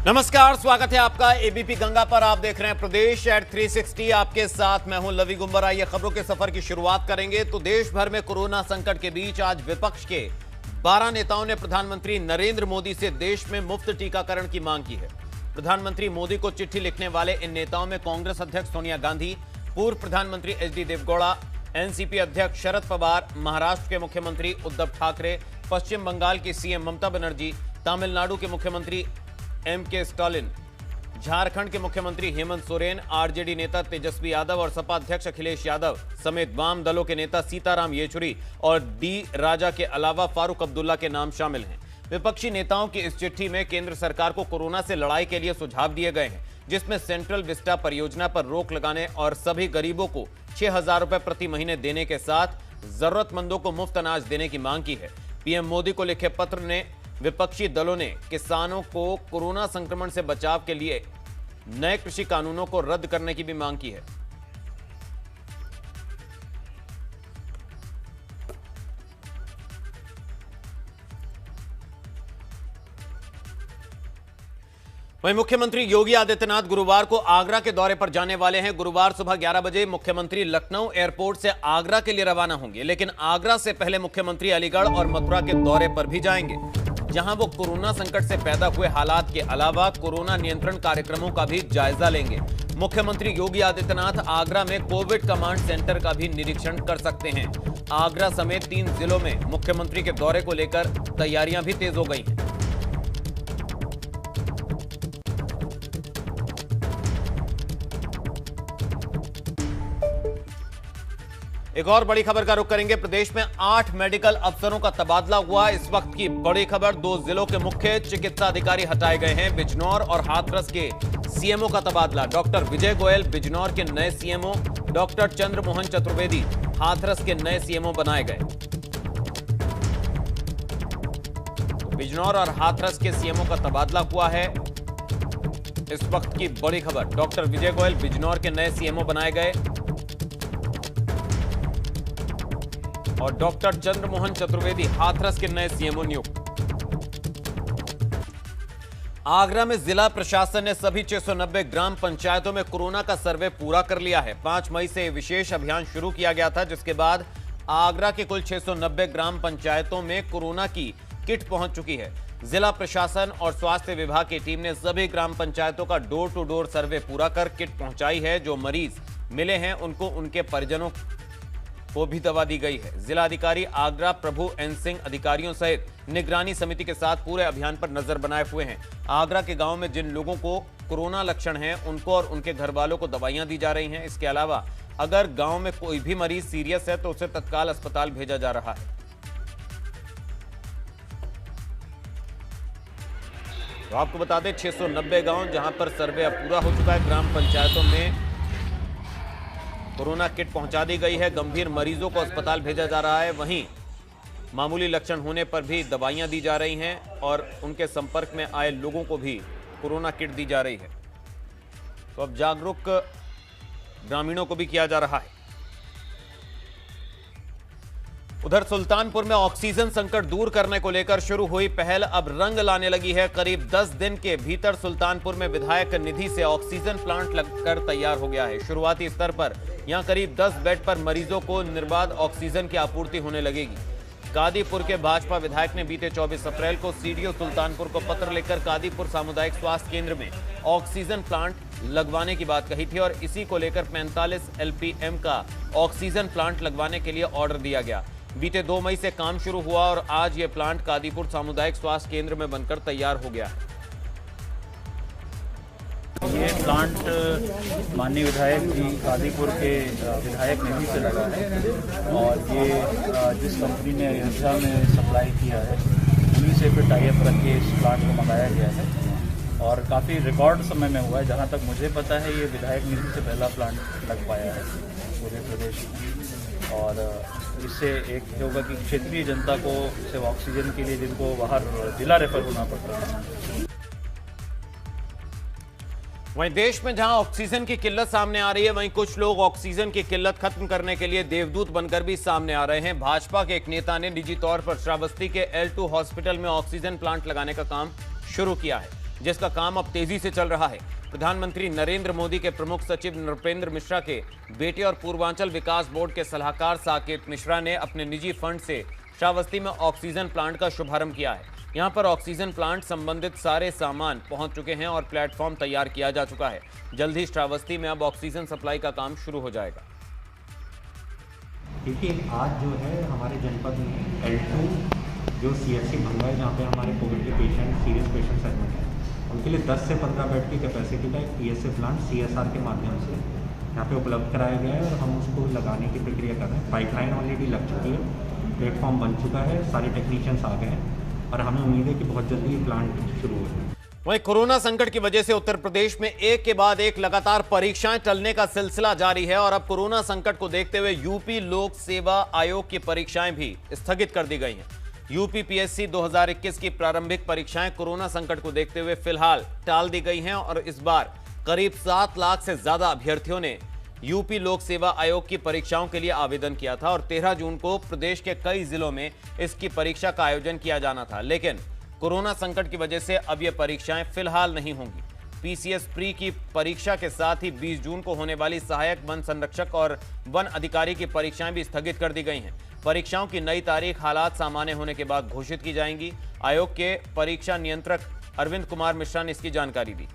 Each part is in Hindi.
नमस्कार, स्वागत है आपका एबीपी गंगा पर। आप देख रहे हैं प्रदेश एट 360। आपके साथ मैं हूं लवी गुंबर। आइए खबरों के सफर की शुरुआत करेंगे। तो देश भर में कोरोना संकट के बीच आज विपक्ष के 12 नेताओं ने प्रधानमंत्री नरेंद्र मोदी से देश में मुफ्त टीकाकरण की मांग की है। प्रधानमंत्री मोदी को चिट्ठी लिखने वाले इन नेताओं में कांग्रेस अध्यक्ष सोनिया गांधी, पूर्व प्रधानमंत्री एचडी देवगौड़ा, एनसीपी अध्यक्ष शरद पवार, महाराष्ट्र के मुख्यमंत्री उद्धव ठाकरे, पश्चिम बंगाल की सीएम ममता बनर्जी, तमिलनाडु के मुख्यमंत्री एमके स्टालिन, झारखंड के मुख्यमंत्री हेमंत सोरेन, आरजेडी नेता तेजस्वी यादव और सपा अध्यक्ष अखिलेश यादव समेत वाम दलों के नेता सीताराम येचुरी और डी राजा के अलावा फारूक अब्दुल्ला के नाम शामिल हैं। विपक्षी नेताओं की इस चिट्ठी में केंद्र सरकार को कोरोना से लड़ाई के लिए सुझाव दिए गए हैं, जिसमें सेंट्रल विस्टा परियोजना पर रोक लगाने और सभी गरीबों को 6,000 रुपए प्रति महीने देने के साथ जरूरतमंदों को मुफ्त अनाज देने की मांग की है। पीएम मोदी को लिखे पत्र ने विपक्षी दलों ने किसानों को कोरोना संक्रमण से बचाव के लिए नए कृषि कानूनों को रद्द करने की भी मांग की है। वहीं मुख्यमंत्री योगी आदित्यनाथ गुरुवार को आगरा के दौरे पर जाने वाले हैं। गुरुवार सुबह 11 बजे मुख्यमंत्री लखनऊ एयरपोर्ट से आगरा के लिए रवाना होंगे, लेकिन आगरा से पहले मुख्यमंत्री अलीगढ़ और मथुरा के दौरे पर भी जाएंगे, जहां वो कोरोना संकट से पैदा हुए हालात के अलावा कोरोना नियंत्रण कार्यक्रमों का भी जायजा लेंगे। मुख्यमंत्री योगी आदित्यनाथ आगरा में कोविड कमांड सेंटर का भी निरीक्षण कर सकते हैं। आगरा समेत 3 जिलों में मुख्यमंत्री के दौरे को लेकर तैयारियां भी तेज हो गई हैं। एक और बड़ी खबर का रुख करेंगे। प्रदेश में 8 मेडिकल अफसरों का तबादला हुआ। इस वक्त की बड़ी खबर, 2 जिलों के मुख्य चिकित्सा अधिकारी हटाए गए हैं। बिजनौर और हाथरस के सीएमओ का तबादला। डॉक्टर विजय गोयल बिजनौर के नए सीएमओ, डॉक्टर चंद्रमोहन चतुर्वेदी हाथरस के नए सीएमओ बनाए गए। तो बिजनौर और हाथरस के सीएमओ का तबादला हुआ है। इस वक्त की बड़ी खबर, डॉक्टर विजय गोयल बिजनौर के नए सीएमओ बनाए गए और डॉक्टर चंद्रमोहन चतुर्वेदी हाथरस के नए सीएमओ नियुक्त। आगरा में जिला प्रशासन ने सभी 690 ग्राम पंचायतों में कोरोना का सर्वे पूरा कर लिया है। 5 मई से विशेष अभियान शुरू किया गया था, जिसके बाद आगरा के कुल 690 ग्राम पंचायतों में कोरोना की किट पहुंच चुकी है। जिला प्रशासन और स्वास्थ्य विभाग की टीम ने सभी ग्राम पंचायतों का डोर टू डोर सर्वे पूरा कर किट पहुंचाई है। जो मरीज मिले हैं उनको उनके परिजनों को भी दवा दी गई है। जिलाधिकारी आगरा प्रभु एन सिंह अधिकारियों सहित निगरानी समिति के साथ पूरे अभियान पर नजर बनाए हुए हैं। आगरा के गांव में जिन लोगों को कोरोना लक्षण हैं उनको और उनके घर वालों को दवाइयां दी जा रही हैं। इसके अलावा अगर गांव में कोई भी मरीज सीरियस है तो उसे तत्काल अस्पताल भेजा जा रहा है। तो आपको बता दें 690 गांव जहां पर सर्वे अब पूरा हो चुका है। ग्राम पंचायतों में कोरोना किट पहुंचा दी गई है। गंभीर मरीजों को अस्पताल भेजा जा रहा है। वहीं मामूली लक्षण होने पर भी दवाइयां दी जा रही हैं और उनके संपर्क में आए लोगों को भी कोरोना किट दी जा रही है। तो अब जागरूक ग्रामीणों को भी किया जा रहा है। उधर सुल्तानपुर में ऑक्सीजन संकट दूर करने को लेकर शुरू हुई पहल अब रंग लाने लगी है। करीब 10 दिन के भीतर सुल्तानपुर में विधायक निधि से ऑक्सीजन प्लांट लगकर तैयार हो गया है। शुरुआती स्तर पर यहां करीब 10 बेड पर मरीजों को निर्बाध ऑक्सीजन की आपूर्ति होने लगेगी। कादीपुर के भाजपा विधायक ने बीते 24 अप्रैल को सीडीओ सुल्तानपुर को पत्र लिखकर कादीपुर सामुदायिक स्वास्थ्य केंद्र में ऑक्सीजन प्लांट लगवाने की बात कही थी और इसी को लेकर 45 LPM का ऑक्सीजन प्लांट लगवाने के लिए ऑर्डर दिया गया। बीते 2 मई से काम शुरू हुआ और आज यह प्लांट कादीपुर सामुदायिक स्वास्थ्य केंद्र में बनकर तैयार हो गया है। ये प्लांट माननीय विधायक जी कादीपुर के विधायक निधि से लगा है और ये जिस कंपनी ने अयोध्या में सप्लाई किया है उन्हीं से फिर टाई अप रख के इस प्लांट को मंगाया गया है और काफ़ी रिकॉर्ड समय में हुआ है। जहाँ तक मुझे पता है ये विधायक निधि से पहला प्लांट लग पाया है पूरे प्रदेश में और इससे एक होगा कि क्षेत्रीय जनता को सिर्फ ऑक्सीजन के लिए जिनको बाहर जिला रेफर होना पड़ता है। वहीं देश में जहां ऑक्सीजन की किल्लत सामने आ रही है, वहीं कुछ लोग ऑक्सीजन की किल्लत खत्म करने के लिए देवदूत बनकर भी सामने आ रहे हैं। भाजपा के एक नेता ने निजी तौर पर श्रावस्ती के L2 हॉस्पिटल में ऑक्सीजन प्लांट लगाने का काम शुरू किया है। जिसका काम अब तेजी से चल रहा है। प्रधानमंत्री नरेंद्र मोदी के प्रमुख सचिव नृपेंद्र मिश्रा के बेटे और पूर्वांचल विकास बोर्ड के सलाहकार साकेत मिश्रा ने अपने निजी फंड से श्रावस्ती में ऑक्सीजन प्लांट का शुभारंभ किया है। यहां पर ऑक्सीजन प्लांट संबंधित सारे सामान पहुंच चुके हैं और प्लेटफॉर्म तैयार किया जा चुका है। जल्द ही श्रावस्ती में अब ऑक्सीजन सप्लाई का काम शुरू हो जाएगा। क्योंकि आज जो है हमारे जनपद में L2 जो CHC भंगा है, जहाँ पे हमारे कोविड के पेशेंट, सीरियस पेशेंट्स एडमिट हैं, उनके लिए 10 से 15 बेड की कैपेसिटी का एक PSA प्लांट CSR के माध्यम से यहाँ पे उपलब्ध कराया गया है और हम उसको लगाने की प्रक्रिया कर रहे हैं। पाइपलाइन ऑलरेडी लग चुकी है, प्लेटफॉर्म बन चुका है, सारे टेक्नीशियंस आ गए हैं और हमें उम्मीद है कि बहुत जल्दी ये प्लांट शुरू हो जाए। वहीं कोरोना संकट की वजह से उत्तर प्रदेश में एक के बाद एक लगातार परीक्षाएं टलने का सिलसिला जारी है और अब कोरोना संकट को देखते हुए यूपी लोक सेवा आयोग की परीक्षाएं भी स्थगित कर दी गई हैं। यूपी PSC 2021 की प्रारंभिक परीक्षाएं कोरोना संकट को देखते हुए फिलहाल टाल दी गई हैं और इस बार करीब 7 लाख से ज्यादा अभ्यर्थियों ने यूपी लोक सेवा आयोग की परीक्षाओं के लिए आवेदन किया था और 13 जून को प्रदेश के कई जिलों में इसकी परीक्षा का आयोजन किया जाना था, लेकिन कोरोना संकट की वजह से अब ये परीक्षाएं फिलहाल नहीं होंगी। PCS प्री की परीक्षा के साथ ही 20 जून को होने वाली सहायक वन संरक्षक और वन अधिकारी की परीक्षाएं भी स्थगित कर दी गई हैं। परीक्षाओं की नई तारीख हालात सामान्य होने के बाद घोषित की जाएंगी। आयोग के परीक्षा नियंत्रक अरविंद कुमार मिश्रा ने इसकी जानकारी दी।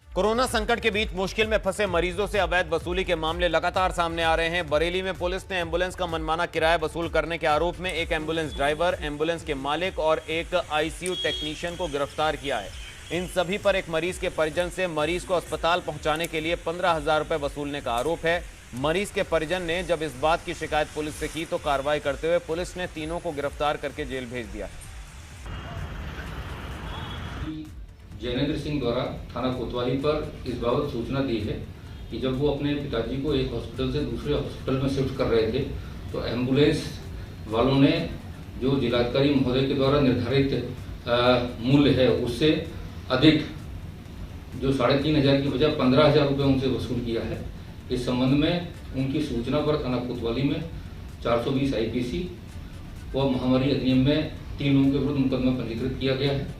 कोरोना संकट के बीच मुश्किल में फंसे मरीजों से अवैध वसूली के मामले लगातार सामने आ रहे हैं। बरेली में पुलिस ने एम्बुलेंस का मनमाना किराया वसूल करने के आरोप में एक एम्बुलेंस ड्राइवर, एम्बुलेंस के मालिक और एक ICU टेक्नीशियन को गिरफ्तार किया है। इन सभी पर एक मरीज के परिजन से मरीज को अस्पताल पहुंचाने के लिए 15,000 रुपए वसूलने का आरोप है। मरीज के परिजन ने जब इस बात की शिकायत पुलिस से की तो कार्रवाई करते हुए पुलिस ने तीनों को गिरफ्तार करके जेल भेज दिया। जैनेन्द्र सिंह द्वारा थाना कोतवाली पर इस बाबत सूचना दी है कि जब वो अपने पिताजी को एक हॉस्पिटल से दूसरे हॉस्पिटल में शिफ्ट कर रहे थे तो एम्बुलेंस वालों ने जो जिलाधिकारी महोदय के द्वारा निर्धारित मूल्य है उससे अधिक जो 3,500 की बजाय 15,000 रुपये उनसे वसूल किया है। इस संबंध में उनकी सूचना पर थाना कोतवाली में 420 IPC व महामारी अधिनियम में 3 लोगों के विरुद्ध मुकदमा पंजीकृत किया गया है।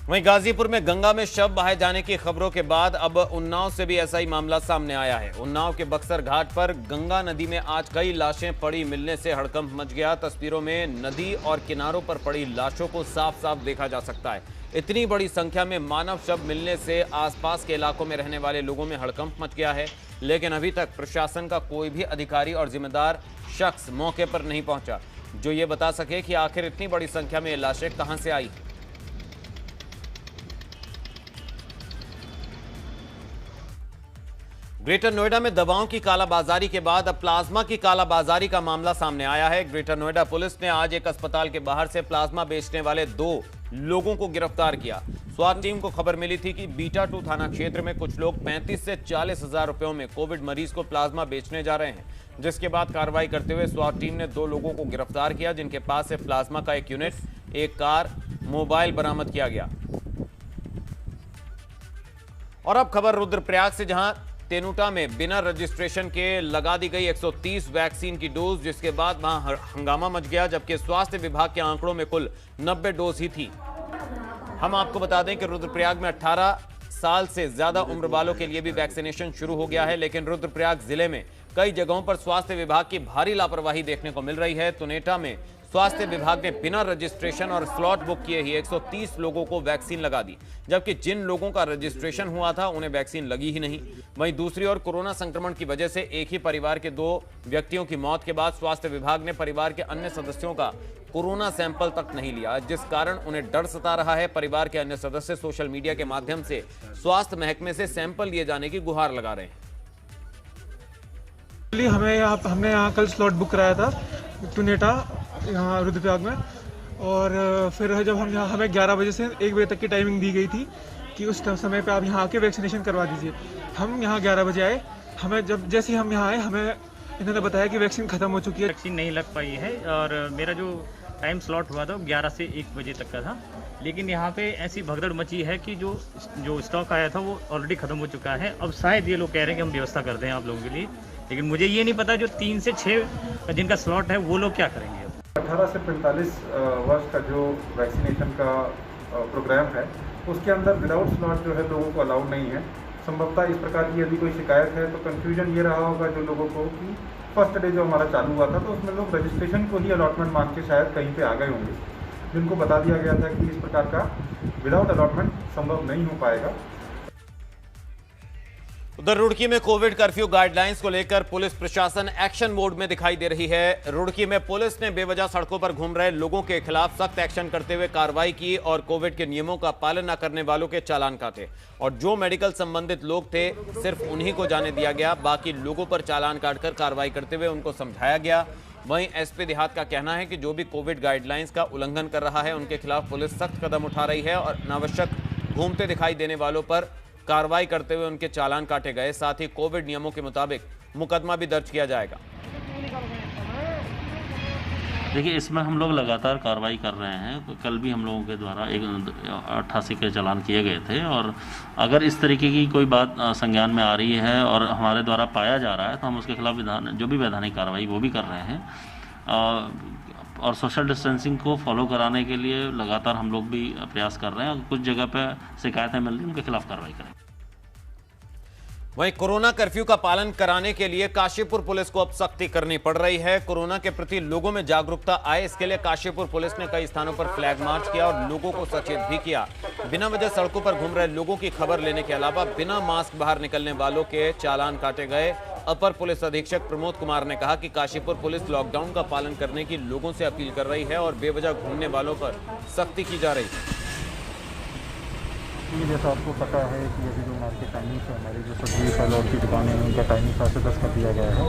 वहीं गाजीपुर में गंगा में शव बहाए जाने की खबरों के बाद अब उन्नाव से भी ऐसा ही मामला सामने आया है। उन्नाव के बक्सर घाट पर गंगा नदी में आज कई लाशें पड़ी मिलने से हड़कंप मच गया। तस्वीरों में नदी और किनारों पर पड़ी लाशों को साफ साफ देखा जा सकता है। इतनी बड़ी संख्या में मानव शव मिलने से आसपास के इलाकों में रहने वाले लोगों में हड़कंप मच गया है, लेकिन अभी तक प्रशासन का कोई भी अधिकारी और जिम्मेदार शख्स मौके पर नहीं पहुंचा जो ये बता सके कि आखिर इतनी बड़ी संख्या में ये लाशें कहां से आई। ग्रेटर नोएडा में दवाओं की कालाबाजारी के बाद अब प्लाज्मा की कालाबाजारी का मामला सामने आया है। ग्रेटर नोएडा पुलिस ने आज एक अस्पताल के बाहर से प्लाज्मा बेचने वाले 2 लोगों को गिरफ्तार किया। स्वास्थ्य टीम को खबर मिली थी कि बीटा 2 थाना क्षेत्र में कुछ लोग 35 से 40 हजार रुपयों में कोविड मरीज को प्लाज्मा बेचने जा रहे हैं, जिसके बाद कार्रवाई करते हुए स्वास्थ्य टीम ने 2 लोगों को गिरफ्तार किया, जिनके पास से प्लाज्मा का एक यूनिट, एक कार, मोबाइल बरामद किया गया। और अब खबर रुद्रप्रयाग से, जहां तेनुटा में बिना रजिस्ट्रेशन के लगा दी गई 130 वैक्सीन की डोज, जिसके बाद वहां हंगामा मच गया, जबकि स्वास्थ्य विभाग के आंकड़ों में कुल 90 डोज ही थी। हम आपको बता दें कि रुद्रप्रयाग में 18 साल से ज्यादा उम्र वालों के लिए भी वैक्सीनेशन शुरू हो गया है, लेकिन रुद्रप्रयाग जिले में कई जगहों पर स्वास्थ्य विभाग की भारी लापरवाही देखने को मिल रही है। तुनेटा में स्वास्थ्य विभाग ने बिना रजिस्ट्रेशन और स्लॉट बुक किए ही 130 लोगों को वैक्सीन लगा दी, जबकि जिन लोगों का रजिस्ट्रेशन हुआ था उन्हें वैक्सीन लगी ही नहीं। वहीं दूसरी ओर कोरोना संक्रमण की वजह से एक ही परिवार के 2 व्यक्तियों की मौत के बाद स्वास्थ्य विभाग ने परिवार के अन्य सदस्यों का कोरोना सैंपल तक नहीं लिया, जिस कारण उन्हें डर सता रहा है। परिवार के अन्य सदस्य सोशल मीडिया के माध्यम से स्वास्थ्य महकमे से सैंपल लिए जाने की गुहार लगा रहे हैं। हमने यहाँ कल स्लॉट बुक कराया था तुनेटा यहाँ रुद्रप्रयाग में, और फिर जब हमें 11 बजे से 1 बजे तक की टाइमिंग दी गई थी कि उस समय पे आप यहाँ आके वैक्सीनेशन करवा दीजिए। हम यहाँ 11 बजे आए, हमें जैसे ही हम यहाँ आए हमें इन्होंने बताया कि वैक्सीन ख़त्म हो चुकी है। वैक्सीन नहीं लग पाई है और मेरा जो टाइम स्लॉट हुआ था वो 11 से 1 बजे तक का था, लेकिन यहाँ पे ऐसी भगदड़ मची है कि जो स्टॉक आया था वो ऑलरेडी ख़त्म हो चुका है। अब शायद ये लोग कह रहे हैं कि हम व्यवस्था कर दें आप लोगों के लिए, लेकिन मुझे ये नहीं पता जो 3 से 6 जिनका स्लॉट है वो लोग क्या करेंगे। 18 से 45 वर्ष का जो वैक्सीनेशन का प्रोग्राम है उसके अंदर विदाउट स्लॉट जो है लोगों को अलाउड नहीं है। संभवतः इस प्रकार की यदि कोई शिकायत है तो कन्फ्यूजन ये रहा होगा जो लोगों को कि फर्स्ट डे जो हमारा चालू हुआ था तो उसमें लोग रजिस्ट्रेशन को ही अलॉटमेंट मान के शायद कहीं पे आ गए होंगे, जिनको बता दिया गया था कि इस प्रकार का विदाउट अलॉटमेंट संभव नहीं हो पाएगा। उधर रुड़की में कोविड कर्फ्यू गाइडलाइंस को लेकर पुलिस प्रशासन एक्शन मोड में दिखाई दे रही है। रुड़की में पुलिस ने बेवजह सड़कों पर घूम रहे लोगों के खिलाफ सख्त एक्शन करते हुए कार्रवाई की और कोविड के नियमों का पालन न करने वालों के चालान काटे और जो मेडिकल संबंधित लोग थे सिर्फ उन्हीं को जाने दिया गया। बाकी लोगों पर चालान काटकर कार्रवाई करते हुए उनको समझाया गया। वहीं एसपी देहात का कहना है कि जो भी कोविड गाइडलाइंस का उल्लंघन कर रहा है उनके खिलाफ पुलिस सख्त कदम उठा रही है और अनावश्यक घूमते दिखाई देने वालों पर कार्रवाई करते हुए उनके चालान काटे गए। साथ ही कोविड नियमों के मुताबिक मुकदमा भी दर्ज किया जाएगा। देखिए, इसमें हम लोग लगातार कार्रवाई कर रहे हैं। कल भी हम लोगों के द्वारा 88 के चालान किए गए थे और अगर इस तरीके की कोई बात संज्ञान में आ रही है और हमारे द्वारा पाया जा रहा है तो हम उसके खिलाफ जो भी वैधानिक कार्रवाई वो भी कर रहे हैं और सोशल डिस्टेंसिंग को फॉलो कराने के लिए लगातार हम लोग भी प्रयास कर रहे हैं और कुछ जगह पे शिकायतें मिल रही हैं उनके खिलाफ कार्रवाई करें। वहीं कोरोना कर्फ्यू का पालन कराने के लिए काशीपुर पुलिस को अब सख्ती करनी पड़ रही है। कोरोना के प्रति लोगों में जागरूकता आए इसके लिए काशीपुर पुलिस ने कई स्थानों पर फ्लैग मार्च किया और लोगों को सचेत भी किया। बिना वजह सड़कों पर घूम रहे लोगों की खबर लेने के अलावा बिना मास्क बाहर निकलने वालों के चालान काटे गए। अपर पुलिस अधीक्षक प्रमोद कुमार ने कहा कि काशीपुर पुलिस लॉकडाउन का पालन करने की लोगों से अपील कर रही है और बेवजह घूमने वालों पर सख्ती की जा रही है। जैसा आपको पता है कि अभी जो मार्केट टाइमिंग है हमारी जो सब्जी फल और की दुकानें हैं उनका टाइमिंग 7 से 10 कर दिया गया है।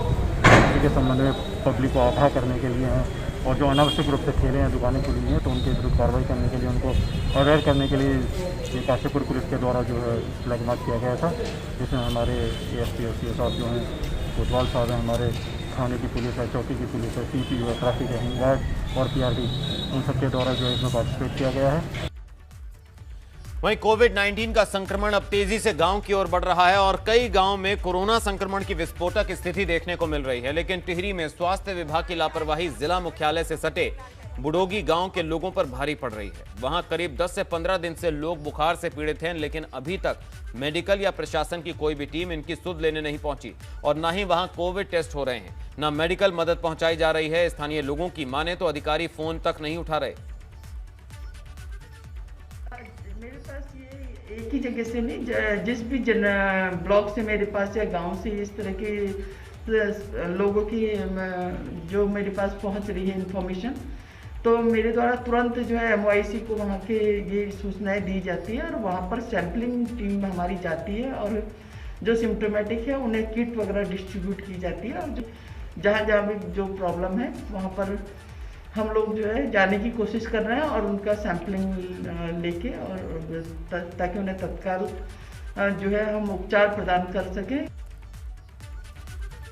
इसी के संबंध में पब्लिक को आगाह करने के लिए हैं और जो अनावश्यक रूप से ठेले हैं दुकानें खुली हैं तो उनके विरुद्ध कार्रवाई करने के लिए उनको अवेयर करने के लिए ये काशीपुर पुलिस के द्वारा जो है फ्लैग मार्च किया गया था, जिसमें हमारे ASP और CS साहब जो हैं कोतवाल साहब हैं, हमारे थाने की पुलिस है, चौकी की पुलिस है, CP है, ट्रैफिक है, होमगार्ड और PRT उन सबके द्वारा जो है इसमें पार्टिसिपेट किया गया है। वहीं कोविड-19 का संक्रमण अब तेजी से गांव की ओर बढ़ रहा है और कई गांव में कोरोना संक्रमण की विस्फोटक स्थिति देखने को मिल रही है। लेकिन टिहरी में स्वास्थ्य विभाग की लापरवाही जिला मुख्यालय से सटे बुडोगी गांव के लोगों पर भारी पड़ रही है। वहां करीब 10 से 15 दिन से लोग बुखार से पीड़ित हैं, लेकिन अभी तक मेडिकल या प्रशासन की कोई भी टीम इनकी सुध लेने नहीं पहुंची और न ही वहां कोविड टेस्ट हो रहे हैं, न मेडिकल मदद पहुंचाई जा रही है। स्थानीय लोगों की माने तो अधिकारी फोन तक नहीं उठा रहे। मेरे पास ये एक ही जगह से नहीं, जिस भी ब्लॉक से मेरे पास या गांव से इस तरह के लोगों की जो मेरे पास पहुंच रही है इंफॉर्मेशन, तो मेरे द्वारा तुरंत जो है MOIC को वहाँ के ये सूचनाएं दी जाती है और वहाँ पर सैम्पलिंग टीम हमारी जाती है और जो सिम्टोमेटिक है उन्हें किट वगैरह डिस्ट्रीब्यूट की जाती है और जहाँ जहाँ भी जो प्रॉब्लम है वहाँ पर हम लोग जो है जाने की कोशिश कर रहे हैं और उनका सैम्पलिंग लेके और ताकि उन्हें तत्काल जो है हम उपचार प्रदान कर सकें।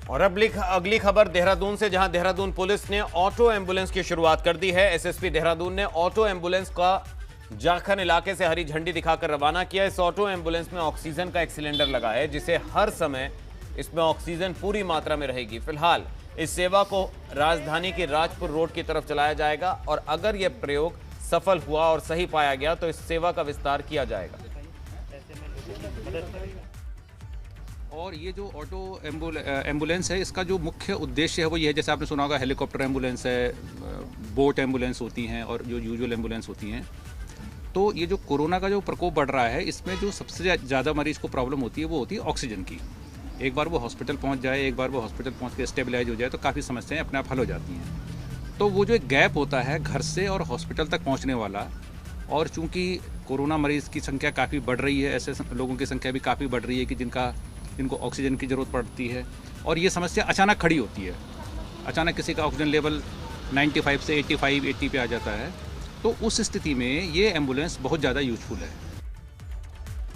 और अब अगली खबर देहरादून से, जहां देहरादून पुलिस ने ऑटो एम्बुलेंस की शुरुआत कर दी है। SSP देहरादून ने ऑटो एम्बुलेंस का जाखन इलाके से हरी झंडी दिखाकर रवाना किया। इस ऑटो एम्बुलेंस में ऑक्सीजन का एक सिलेंडर लगा है जिसे हर समय इसमें ऑक्सीजन पूरी मात्रा में रहेगी। फिलहाल इस सेवा को राजधानी की राजपुर रोड की तरफ चलाया जाएगा और अगर यह प्रयोग सफल हुआ और सही पाया गया तो इस सेवा का विस्तार किया जाएगा। और ये जो ऑटो एम्बुलेंस है, इसका जो मुख्य उद्देश्य है वो ये है, जैसे आपने सुना होगा हेलीकॉप्टर एम्बुलेंस है, बोट एम्बुलेंस होती हैं और जो यूजुअल एम्बुलेंस होती हैं। तो ये जो कोरोना का जो प्रकोप बढ़ रहा है, इसमें जो सबसे ज़्यादा मरीज़ को प्रॉब्लम होती है वो होती है ऑक्सीजन की। एक बार वो हॉस्पिटल पहुंच जाए, एक बार वो हॉस्पिटल पहुंच के स्टेबलाइज हो जाए तो काफ़ी समस्याएं अपने आप हल हो जाती हैं। तो वो जो एक गैप होता है घर से और हॉस्पिटल तक पहुंचने वाला, और चूंकि कोरोना मरीज़ की संख्या काफ़ी बढ़ रही है, ऐसे लोगों की संख्या भी काफ़ी बढ़ रही है कि जिनको ऑक्सीजन की ज़रूरत पड़ती है और ये समस्या अचानक खड़ी होती है। अचानक किसी का ऑक्सीजन लेवल 95 से 85, 80 पे आ जाता है, तो उस स्थिति में ये एम्बुलेंस बहुत ज़्यादा यूजफुल है।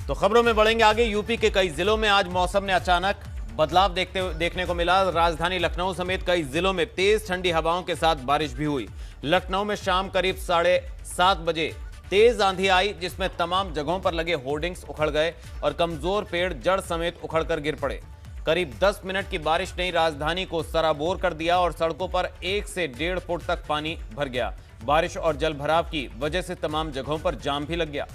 तो खबरों में बढ़ेंगे आगे। यूपी के कई जिलों में आज मौसम ने अचानक बदलाव देखने को मिला। राजधानी लखनऊ समेत कई जिलों में तेज ठंडी हवाओं के साथ बारिश भी हुई। लखनऊ में शाम करीब 7:30 बजे तेज आंधी आई जिसमें तमाम जगहों पर लगे होर्डिंग्स उखड़ गए और कमजोर पेड़ जड़ समेत उखड़कर गिर पड़े। करीब 10 मिनट की बारिश ने राजधानी को सराबोर कर दिया और सड़कों पर 1 से 1.5 फुट तक पानी भर गया। बारिश और जल भराव की वजह से तमाम जगहों पर जाम भी लग गया।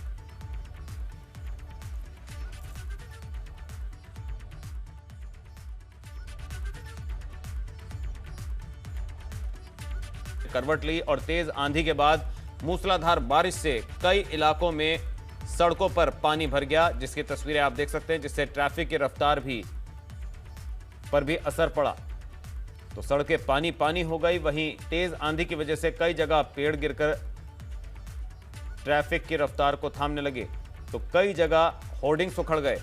करवट ली और तेज आंधी के बाद मूसलाधार बारिश से कई इलाकों में सड़कों पर पानी भर गया, जिसकी तस्वीरें आप देख सकते हैं, जिससे ट्रैफिक की रफ्तार पर भी असर पड़ा। तो सड़कें पानी पानी हो गई। वहीं तेज आंधी की वजह से कई जगह पेड़ गिरकर ट्रैफिक की रफ्तार को थामने लगे, तो कई जगह होर्डिंग्स उखड़ गए।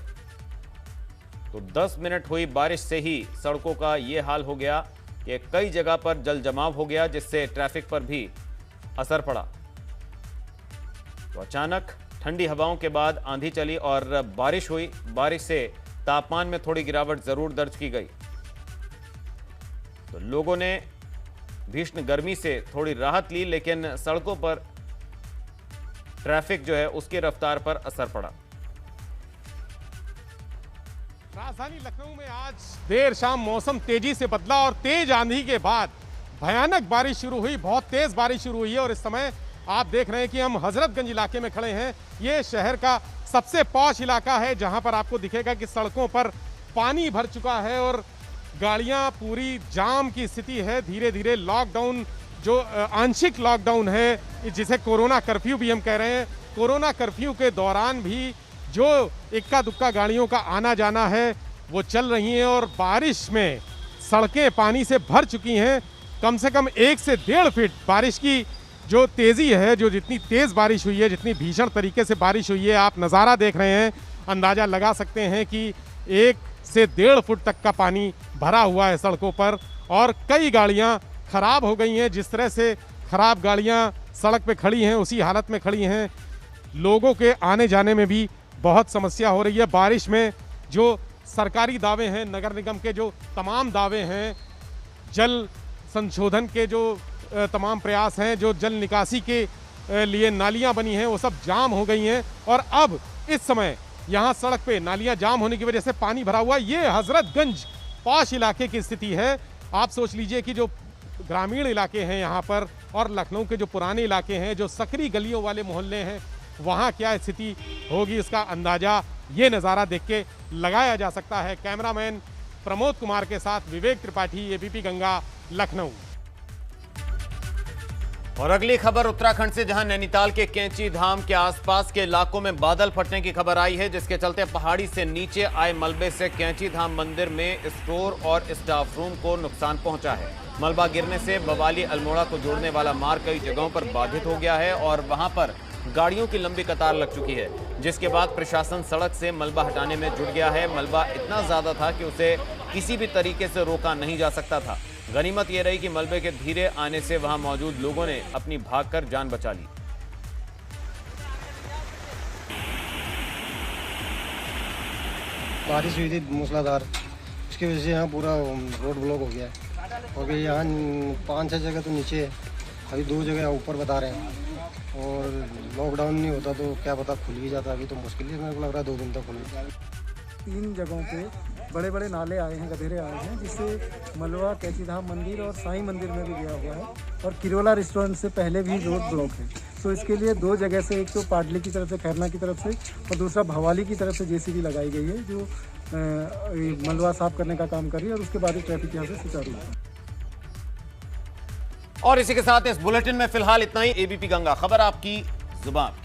तो 10 मिनट हुई बारिश से ही सड़कों का यह हाल हो गया कि कई जगह पर जल जमाव हो गया, जिससे ट्रैफिक पर भी असर पड़ा। तो अचानक ठंडी हवाओं के बाद आंधी चली और बारिश हुई। बारिश से तापमान में थोड़ी गिरावट जरूर दर्ज की गई। तो लोगों ने भीषण गर्मी से थोड़ी राहत ली, लेकिन सड़कों पर ट्रैफिक जो है उसकी रफ्तार पर असर पड़ा। राजधानी लखनऊ में आज देर शाम मौसम तेजी से बदला और तेज आंधी के बाद भयानक बारिश शुरू हुई। बहुत तेज बारिश शुरू हुई है और इस समय आप देख रहे हैं कि हम हजरतगंज इलाके में खड़े हैं। ये शहर का सबसे पॉश इलाका है, जहां पर आपको दिखेगा कि सड़कों पर पानी भर चुका है और गाड़ियां पूरी जाम की स्थिति है। धीरे धीरे लॉकडाउन, जो आंशिक लॉकडाउन है, जिसे कोरोना कर्फ्यू भी हम कह रहे हैं, कोरोना कर्फ्यू के दौरान भी जो इक्का दुक्का गाड़ियों का आना जाना है वो चल रही हैं और बारिश में सड़कें पानी से भर चुकी हैं। कम से कम 1 से 1.5 फीट बारिश की जो तेज़ी है, जो जितनी तेज़ बारिश हुई है, जितनी भीषण तरीके से बारिश हुई है, आप नज़ारा देख रहे हैं, अंदाज़ा लगा सकते हैं कि 1 से 1.5 फुट तक का पानी भरा हुआ है सड़कों पर और कई गाड़ियां ख़राब हो गई हैं। जिस तरह से ख़राब गाड़ियां सड़क पे खड़ी हैं, उसी हालत में खड़ी हैं। लोगों के आने जाने में भी बहुत समस्या हो रही है। बारिश में जो सरकारी दावे हैं, नगर निगम के जो तमाम दावे हैं, जल संशोधन के जो तमाम प्रयास हैं, जो जल निकासी के लिए नालियां बनी हैं, वो सब जाम हो गई हैं और अब इस समय यहाँ सड़क पे नालियां जाम होने की वजह से पानी भरा हुआ है। ये हजरतगंज पॉश इलाके की स्थिति है। आप सोच लीजिए कि जो ग्रामीण इलाके हैं यहाँ पर और लखनऊ के जो पुराने इलाके हैं, जो सकरी गलियों वाले मोहल्ले हैं, वहाँ क्या स्थिति होगी, इसका अंदाज़ा ये नज़ारा देख के लगाया जा सकता है। कैमरामैन प्रमोद कुमार के साथ विवेक त्रिपाठी, एबीपी गंगा, लखनऊ। और अगली खबर उत्तराखंड से, जहां नैनीताल के कैंची धाम के आसपास के इलाकों में बादल फटने की खबर आई है, जिसके चलते पहाड़ी से नीचे आए मलबे से कैंची धाम मंदिर में स्टोर और स्टाफ रूम को नुकसान पहुंचा है। मलबा गिरने से बवाली अल्मोड़ा को जोड़ने वाला मार्ग कई जगहों पर बाधित हो गया है और वहां पर गाड़ियों की लंबी कतार लग चुकी है, जिसके बाद प्रशासन सड़क से मलबा हटाने में जुट गया है। मलबा इतना ज्यादा था कि उसे किसी भी तरीके से रोका नहीं जा सकता था। गनीमत यह रही कि मलबे के धीरे आने से वहां मौजूद लोगों ने अपनी भागकर जान बचा ली। बारिश हुई थी मूसलाधार, उसकी वजह से यहाँ पूरा रोड ब्लॉक हो गया है और यहाँ 5-6 जगह तो नीचे है, अभी 2 जगह ऊपर बता रहे हैं। और लॉकडाउन नहीं होता तो क्या पता खुल ही जाता, अभी तो मुश्किल ही मेरे को लग रहा है 2 दिन तक खुल। 3 जगहों पे बड़े बड़े नाले आए हैं, गधेरे आए हैं, जिससे मलवा, कैंची धाम मंदिर और साईं मंदिर में भी गया हुआ है और किरोला रेस्टोरेंट से पहले भी रोड ब्लॉक है। तो इसके लिए 2 जगह से, एक तो पाटली की तरफ से, खैरना की तरफ से और दूसरा भवाली की तरफ से जेसीबी लगाई गई है, जो मलवा साफ करने का काम कर रही है और उसके बाद ही ट्रैफिक यहाँ से सुचारू है। और इसी के साथ इस बुलेटिन में फिलहाल इतना ही। एबीपी गंगा, खबर आपकी जुबान।